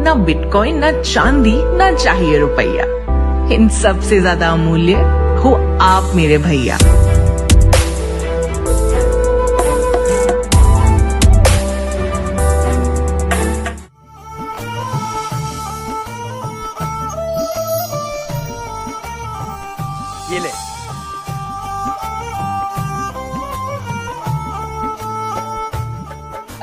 ना बिटकॉइन, ना चांदी, ना चाहिए रुपया। इन सब से ज्यादा अमूल्य हो आप मेरे भैया। ये ले।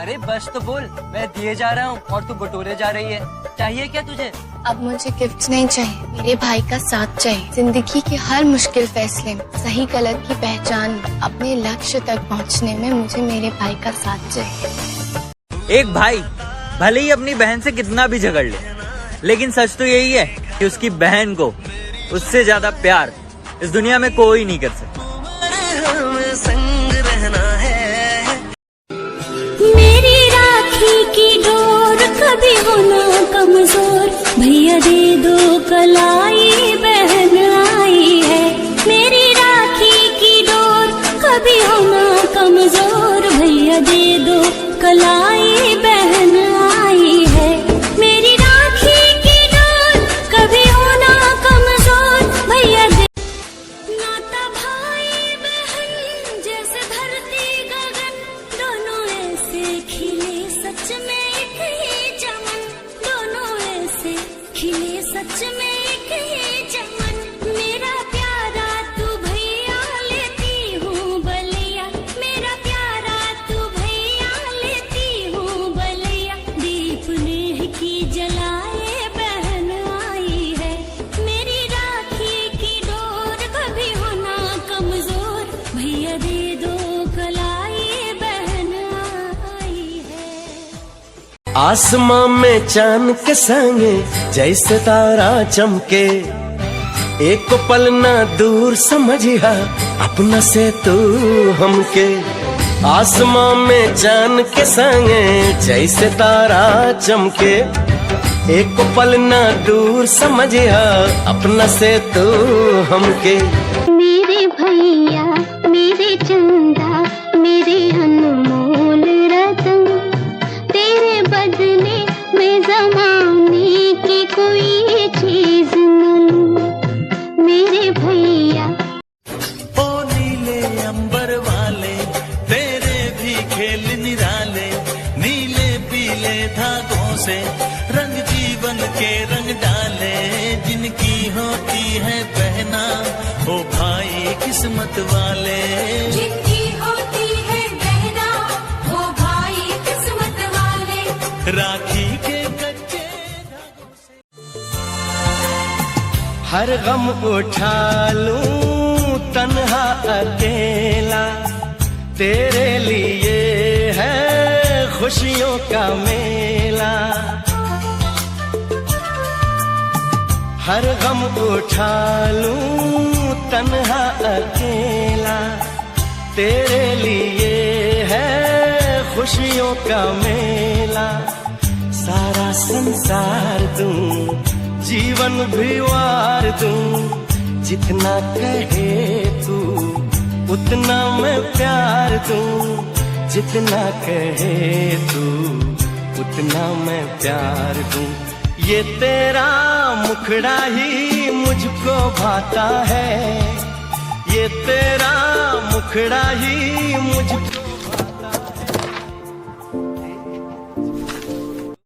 अरे बस तो बोल, मैं दिए जा रहा हूँ और तू बटोरे जा रही है। चाहिए क्या तुझे? अब मुझे गिफ्ट नहीं चाहिए, मेरे भाई का साथ चाहिए। जिंदगी के हर मुश्किल फैसले में, सही गलत की पहचान में, अपने लक्ष्य तक पहुँचने में मुझे मेरे भाई का साथ चाहिए। एक भाई भले ही अपनी बहन से कितना भी झगड़ ले, लेकिन सच तो यही है कि उसकी बहन को उससे ज्यादा प्यार इस दुनिया में कोई नहीं कर सकता। संग रहना है। मेरी राखी की डोर कभी होना कमजोर, भैया दे दो कलाई बहन आई है। मेरी राखी की डोर कभी होना कमजोर, भैया दे दो कलाई बहन आई है। मेरी राखी की डोर कभी होना कमजोर, भैया दे। नाता भाई बहन जैसे धरती गगन, दोनों ऐसे खिले सच में एक ही चमन, दोनों ऐसे खिले सच में एक ही चमन। मेरा प्यारा तू भैया लेती हूँ बलिया, मेरा प्यारा तू भैया लेती हूँ बलिया। दीप नेह की जलाए बहन आई है। मेरी राखी की डोर कभी होना कमजोर, भैया दे दो कलाई बहन आई है। आसमां में चांद के संगे जैसे तारा चमके, एक पल ना दूर समझिया अपना से तू हमके। आसमां में चांद के संगे जैसे तारा चमके, एक पल ना दूर समझिया अपना से तू हमके। मेरे भैया मेरे चंदा मेरे अनमोल रतन, तेरे बदले में जमाने की कोई चीज न लूं। मेरे भैया ओ नीले अंबर वाले तेरे भी खेल निराले, नीले पीले धागों से रंग जीवन के रंग डाले। जिनकी होती है बहना ओ भाई किस्मत वाले, जिनकी होती है बहना वो भाई किस्मत वाले। राखी के कच्चे धागों से हर गम उठा लूं तन्हा अकेला, तेरे लिए है खुशियों का मेला। हर गम उठा लूं तन्हा अकेला, तेरे लिए है खुशियों का मेला। सारा संसार दूं जीवन भी वार दूं, जितना कहे तू उतना मैं प्यार दूं। जितना कहे तू उतना मैं प्यार दूं। ये तेरा मुखड़ा ही मुझको भाता है, ये तेरा मुखड़ा ही मुझको